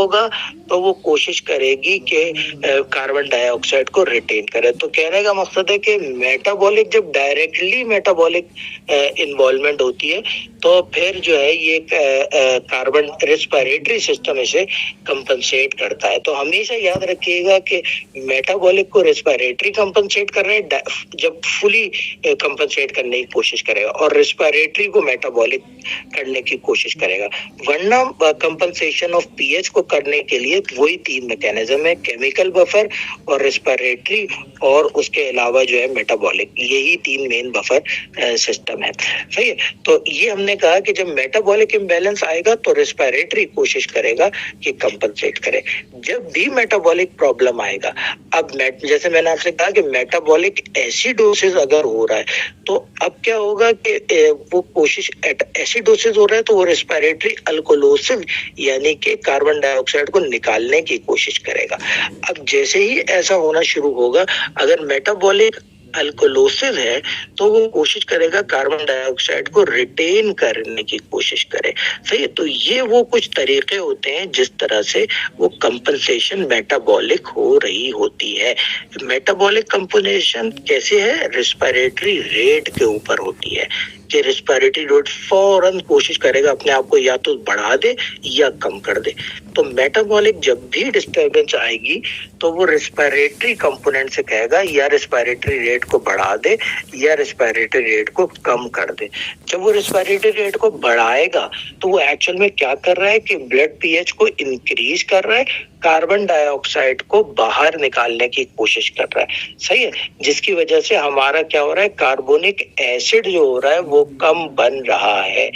होगा तो वो कोशिश करेगी कि कार्बन डाइऑक्साइड को रिटेन करे। तो कहने का मकसद है कि मेटाबॉलिक जब डायरेक्टली मेटाबॉलिक इन्वॉल्वमेंट होती है तो फिर जो है ये कार्बन रेस्पिरेटरी सिस्टम इसे कंपनसेट करता है। तो हमेशा याद रखिएगा कि मेटाबॉलिक को रेस्पिरेटरी कंपनसेट कर रहे हैं जब फुली कंपनसेट करने की कोशिश करेगा, और रेस्पिरेटरी को मेटाबॉलिक करने की कोशिश करेगा। वरना कंपनसेशन ऑफ पीएच को करने के लिए वही तीन मैकेनिज्म है, केमिकल बफर और रेस्पिरेटरी और उसके अलावा जो है मेटाबॉलिक, यही तीन मेन बफर सिस्टम है। सही है। तो ये हमने कहा कि जब मेटाबॉलिक इम्बैलेंस आएगा तो रेस्पिरेटरी कोशिश करेगा कि कंपनसेट करे। जब भी मेटाबॉलिक प्रॉब्लम आएगा, अब जैसे मैंने आपसे कहा कि मेटाबॉलिक एसिडोसिस अगर हो रहा है तो अब क्या होगा कि वो कोशिश एसिडोसिस हो रहा है तो वो रेस्पिरेटरी अल्कोलोसिस यानी कि कार्बन डाइऑक्साइड को निकालने की कोशिश करेगा। अब जैसे ही ऐसा होना शुरू होगा, अगर मेटाबॉलिक अल्कोलोसिस है तो वो कोशिश करेगा कार्बन डाइऑक्साइड को रिटेन करने की कोशिश करे। सही है। तो ये वो कुछ तरीके होते हैं जिस तरह से वो कंपनसेशन मेटाबॉलिक हो रही होती है। मेटाबॉलिक कंपनसेशन कैसे है? रेस्पिरेटरी रेट के ऊपर होती है कि रेस्पिरेटरी रेट फौरन कोशिश करेगा अपने आप को या तो बढ़ा दे या कम कर दे। तो मेटाबॉलिक जब भी डिस्टर्बेंस आएगी तो वो रेस्पिरेटरी कंपोनेंट से कहेगा या रेस्पिरेटरी रेट को बढ़ा दे या रेस्पिरेटरी रेट को कम कर दे। जब वो रेस्पिरेटरी रेट को बढ़ाएगा तो वो एक्चुअल में क्या कर रहा है कि ब्लड पीएच को इंक्रीज कर रहा है, कार्बन डाइऑक्साइड को बाहर निकालने की कोशिश कर रहा है। सही है। जिसकी वजह से हमारा क्या हो रहा है, कार्बोनिक एसिड जो हो रहा है वो कम बन रहा है।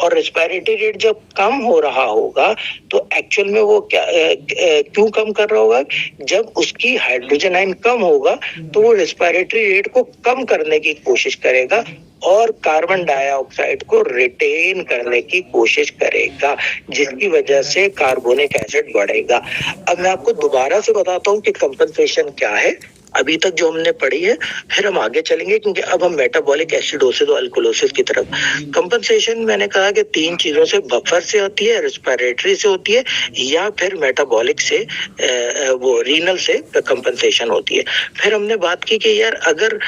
और रेस्पिरेटरी रेट जब कम हो रहा होगा तो एक्चुअल में वो क्या क्यों कम कर रहा होगा? जब उसकी हाइड्रोजन आयन कम होगा तो वो रेस्पिरेटरी रेट को कम करने की कोशिश करेगा और कार्बन डाइऑक्साइड को रिटेन करने की कोशिश करेगा, जिसकी वजह से कार्बोनिक एसिड बढ़ेगा। अब मैं आपको दोबारा से बताता हूँ कि कंपनसेशन क्या है। अभी तक जो हमने पढ़ी है, फिर हम आगे चलेंगे क्योंकि अब हम मेटाबॉलिक एसिडोसिस और अल्कोलोसिस की तरफ। कंपनसेशन मैंने कहा कि तीन चीजों से, बफर से होती है, रेस्पिरेटरी से होती है या फिर मेटाबॉलिक से वो रीनल से कंपनसेशन होती है। फिर हमने बात की कि यार अगर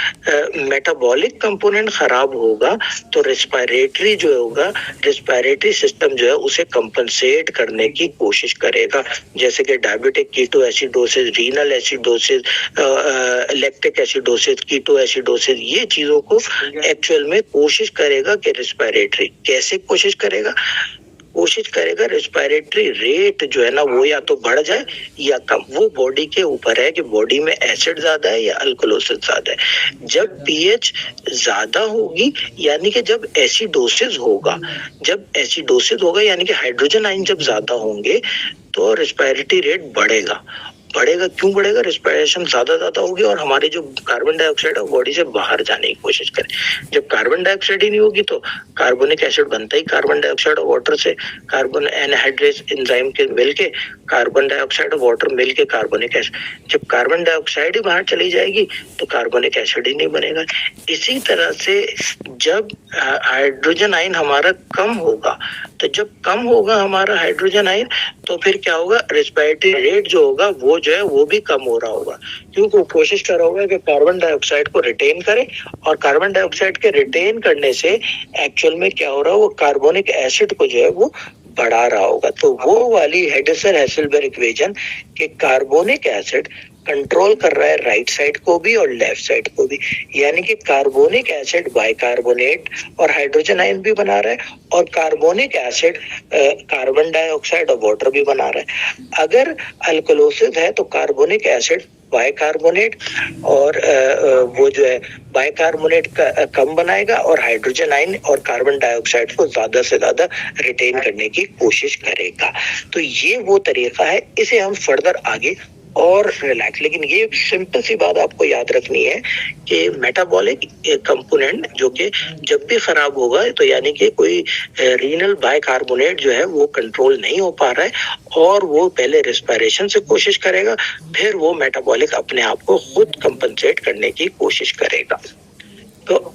मेटाबॉलिक कंपोनेंट खराब होगा तो रेस्पिरेटरी जो होगा, रेस्पिरेटरी सिस्टम जो है उसे कंपनसेट करने की कोशिश करेगा, जैसे कि diabetic keto acidosis, renal acidosis, lactic acidosis, keto acidosis, ये चीजों को एक्चुअल में कोशिश करेगा कि रेस्पिरेटरी कैसे कोशिश करेगा रेस्पिरेटरी रेट जो है ना वो या तो बढ़ जाए या कम। वो बॉडी के ऊपर है कि बॉडी में एसिड ज्यादा है या अल्कोलोसिस ज्यादा है। जब पीएच ज्यादा होगी यानी कि जब एसिडोसिस होगा यानी कि हाइड्रोजन आयन जब ज्यादा होंगे तो रेस्पिरेटरी रेट बढ़ेगा। क्यों बढ़ेगा? रेस्पिरेशन ज्यादा होगी और हमारी जो कार्बन डाइऑक्साइड है बॉडी से बाहर जाने की कोशिश करे। जब कार्बन डाइऑक्साइड ही नहीं होगी तो कार्बोनिक एसिड बनता ही कार्बन डाइऑक्साइड और वाटर से, कार्बन एनहाइड्रेस एंजाइम के मिलके कार्बन डाइऑक्साइड और वाटर मिलके कार्बोनिक एसिड। जब कार्बन डाइऑक्साइड ही बाहर चली जाएगी तो कार्बोनिक एसिड ही नहीं बनेगा। इसी तरह से जब हाइड्रोजन आयन हमारा कम होगा, तो जब कम होगा हमारा हाइड्रोजन आयन तो फिर क्या होगा, रेस्पिरेटरी रेट जो होगा वो जो है वो भी कम हो रहा होगा, क्योंकि वो कोशिश कर रहा होगा कि कार्बन डाइऑक्साइड को रिटेन करे। और कार्बन डाइऑक्साइड के रिटेन करने से एक्चुअल में क्या हो रहा है, वो कार्बोनिक एसिड को जो है वो बढ़ा रहा होगा। तो वो वाली हेडर्सन-हेसेलबर्ग इक्वेशन कि कार्बोनिक एसिड कंट्रोल कर रहा है राइट साइड को भी और लेफ्ट साइड को भी, यानी कि कार्बोनिक एसिड बाइकार्बोनेट और हाइड्रोजन आयन भी बना रहा है और कार्बोनिक एसिड कार्बन डाइऑक्साइड और वाटर भी बना रहा है। अगर अल्कोलोसिस है तो कार्बोनिक एसिड बाइकार्बोनेट और वो जो है बाइकार्बोनेट कम बनाएगा और हाइड्रोजन आयन और कार्बन डाइऑक्साइड को ज्यादा से ज्यादा रिटेन करने की कोशिश करेगा। तो ये वो तरीका है, इसे हम फर्दर आगे और रिलैक्स। लेकिन ये सिंपल सी बात आपको याद रखनी है कि मेटाबॉलिक कंपोनेंट जो कि जब भी खराब होगा तो यानी कि कोई रीनल बाइकार्बोनेट जो है वो कंट्रोल नहीं हो पा रहा है और वो पहले रेस्पिरेशन से कोशिश करेगा, फिर वो मेटाबॉलिक अपने आप को खुद कंपनसेट करने की कोशिश करेगा। तो